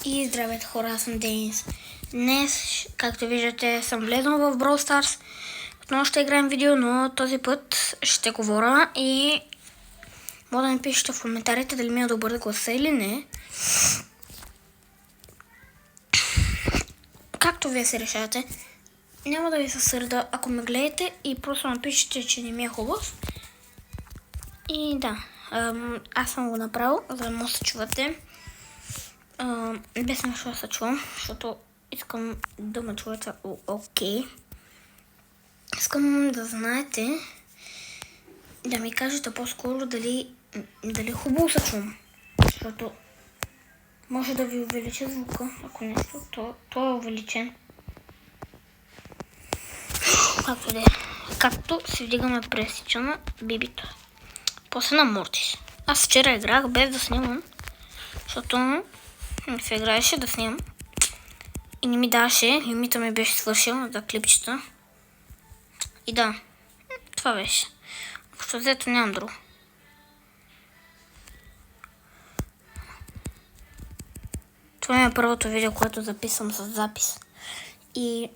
И здравейте хора, аз съм Денис. Днес, както виждате, съм влезнал в Brawl Stars. Отново ще играем видео, но този път ще говоря и може да ми пишете в коментарите дали ми е добър гласа или не. Както вие се решавате, няма да ви се сърда, ако ме гледате и просто напишете, че не ми е хубав. И да, аз съм го направил, за да му се чувате. Без нещо да се чувам, защото искам да ме чувате окей. Искам да знаете, да ми кажете по-скоро дали хубаво се чувам. Защото може да ви увелича звука, ако нещо, то е увеличен. Както да е. Както се вдигаме пресича на бибито. После на Мортис. Аз вчера играх без да снимам, защото се играеше да снимам. И не ми даваше, лимита ми беше свършил за клипчета. И да, това беше. Защото взето нямам друго. Това е първото видео, което записвам с запис. И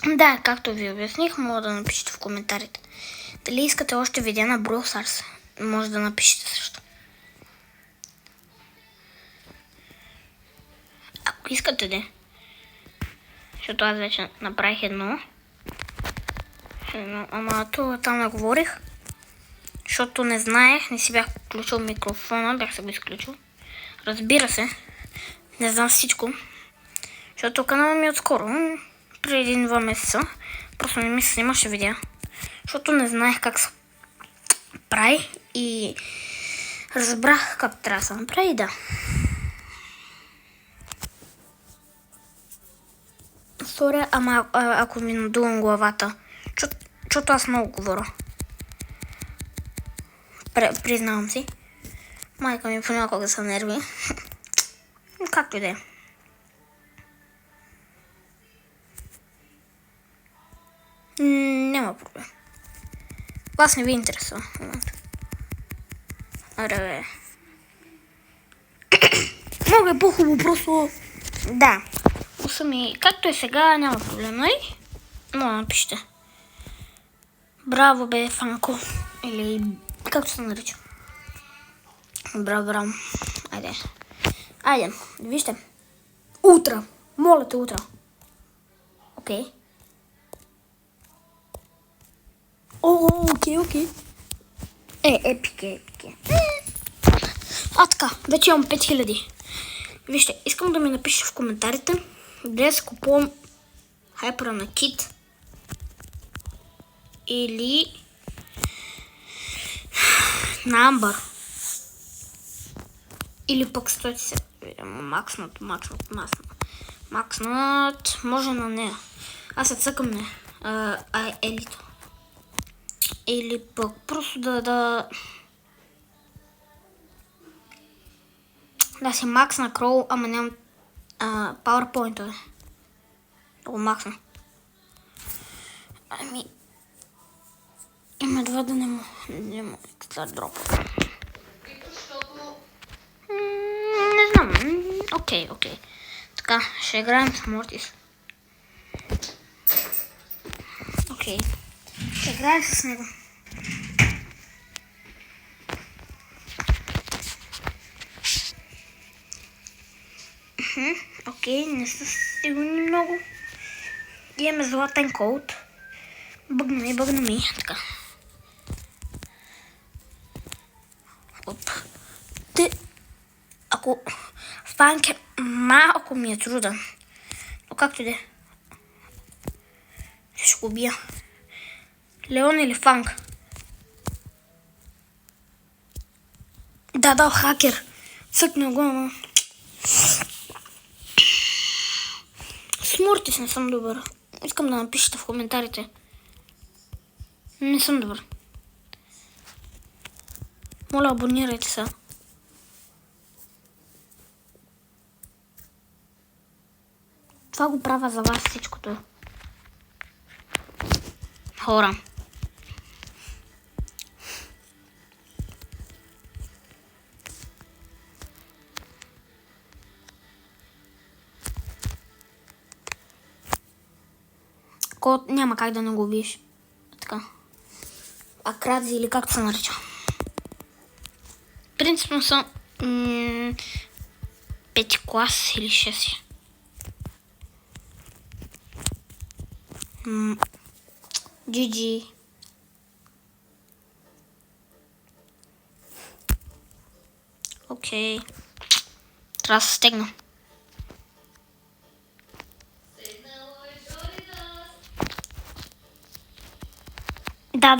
да, както ви обясних, мога да напишете в коментарите. Дали искате още видео на Brawl Stars? Може да напишете също. Ако искате да. Защото аз вече направих едно. Ама там не говорих. Защото не знаех, не си бях включил микрофона, бях се го изключил. Разбира се, не знам всичко. Защото каналът ми е отскоро, преди 1-2 месеца. Просто не ми се снимаше видео. Защото не знаех как се прави и разбрах как трябва да се направи и да. Соря, ама ако ми надувам главата, защото аз много говоря. Признавам си. Майка ми понякога се нерви. Както и да е. Няма проблем. Вас не ви интересува в момента. Аре. Много е по-хубаво, просто. Да. Усами, както е сега, няма проблем, нали? Мога да напишете. Браво бе, Фанко. Или както се нарича. Браво. Айде, вижте. Утра. Моля те, утра. Окей. Окей. Епике. Така, вече имам 5000. Вижте, искам да ми напишете в коментарите дали се купувам хайпера на Кит или на Амбър. Или пък стойте се макснат. Може на нея. Аз се цъкам не. Елито. Или пък просто да си максна Кроу, ама нямам PowerPoint-ове. Да го максна. Има два да не му дропа. Не знам. Окей. Така, ще играем с Мортис. Окей. Ще играем с него. Окей, не са сигурни много. Имаме златен код. Бъгна ми. Така. Ако Фанк е малко ми е труден. Но както и да е. Ще го убия. Леон или Фанк? Да, хакер. Цъкна го, ама. С Мортис не съм добър. Искам да напишете в коментарите. Не съм добър. Моля, абонирайте се. Това го правя за вас всичкото. Хора. код няма как да не го убиеш. Така. Акрадзи или както се нарича. Принципно съм 5 клас или 6. GG. Окей. Трябва да се стегна. Да.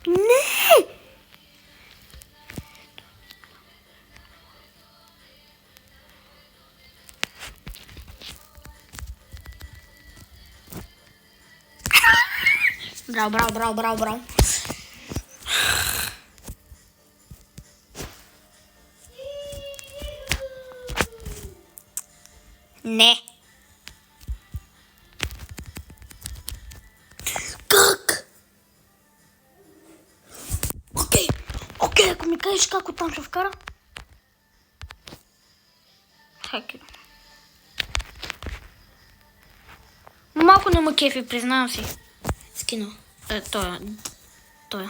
Не! Браво. Не. Как? Окей, ако ми кажеш как оттам ще вкара. Хакер. Малко не ма кефи, признавам си. Скина. Той.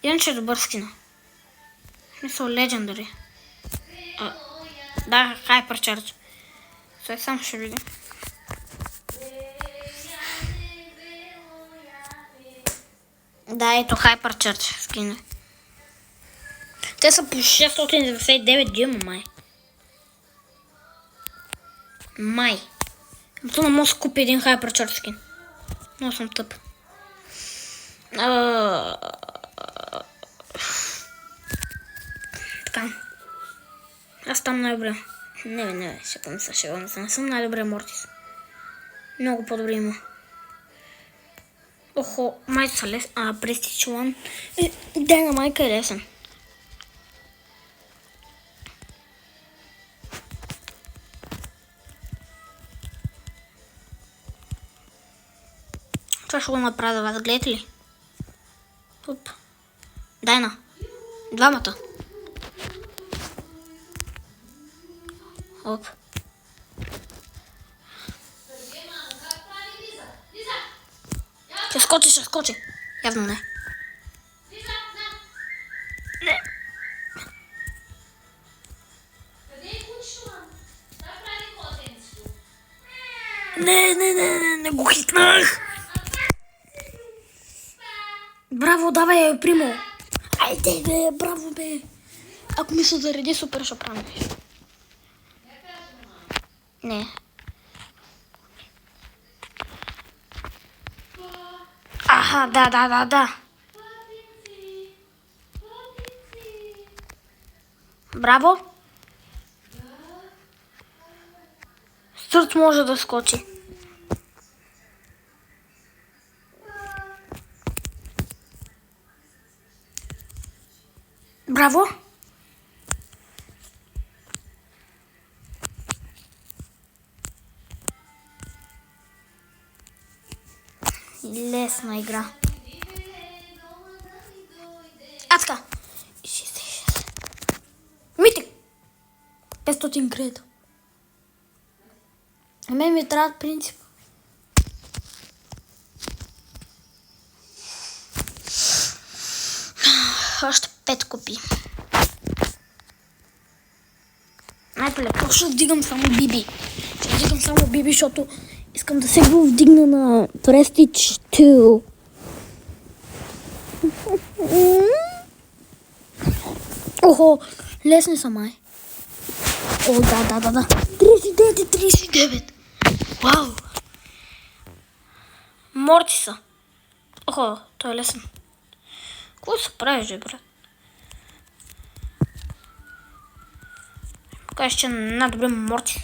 Иначе е добър скина. Мисъл, Legendary. Да, Hypercharge. Сега сам ще видя. Да, ето Hypercharge скина. Те са по 699 дюйма, май. То не мога да купи един Hypercharge скин. Много съм тъп. Така. Аз там най-добре. Не, ще помисля. Не съм най-добре Мортис. Много по-добре има. Охо, майка са лесен. Prestige One. Дай на майка е лесен. Това ще го направя за вас. Гледате ли? Оп. Дай на. Двамата. Оп. Ще скочи. Явно не. Не го хитнах. Браво, давай, примо. Айде, бе, браво, бе. Ако ми се зареди, супер ще правим. Не. Аха, да. Браво. Стърт може да скочи. Браво. Лесна игра. Така. 66. Митик. 500 кредита. А мен ми трябва принцип. Още 5 купи. Най-полека. Ще вдигам само Биби. Защото искам да се го вдигна на Prestige 2. Охо, лесни са май. О, да. 39. Вау. Мортиса. Охо, той е лесен. Какво се правиш, брат? Кажеш, че най-добре Мортис.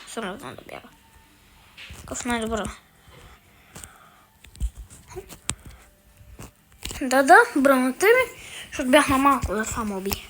Съм не знам да бяга. Какъв най-добър? Да, браво на тебе, защото бях на малко да само уби.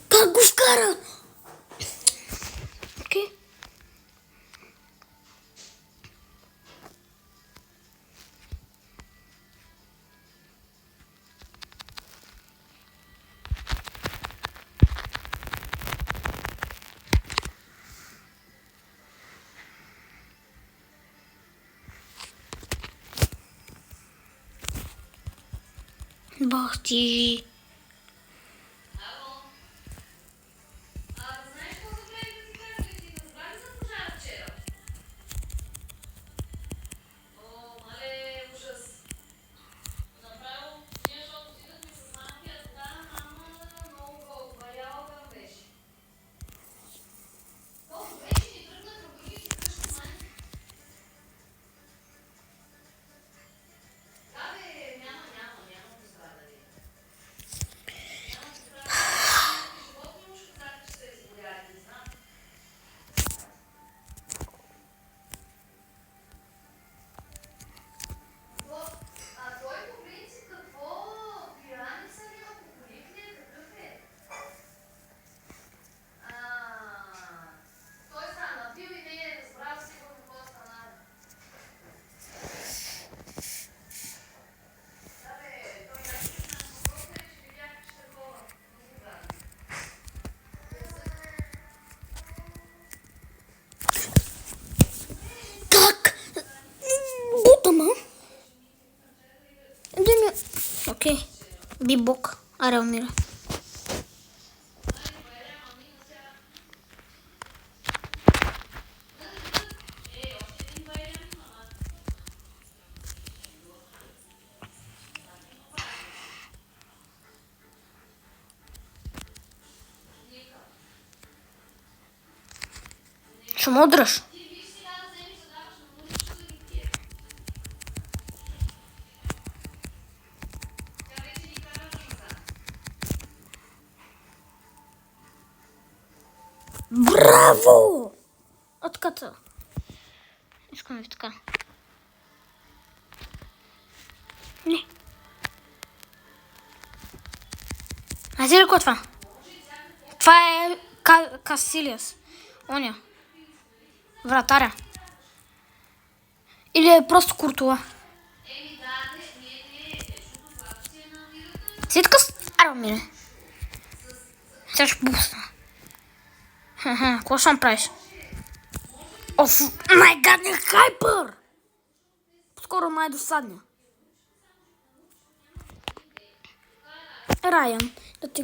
Как го вкара? Окей. Бах ти. Окей. Бибок. Аре, умира. Ще мудраш? Браво! Отката. Искам ви така. Не. Знаете ли какво е това? Това е Касилиас. Оня. Вратаря. Или е просто Куртуа. Си така стара, миле. Сега ще пусна. Какво ще правиш? Оф, най-гадния хайпер! Скоро май досадня. Райан, да ти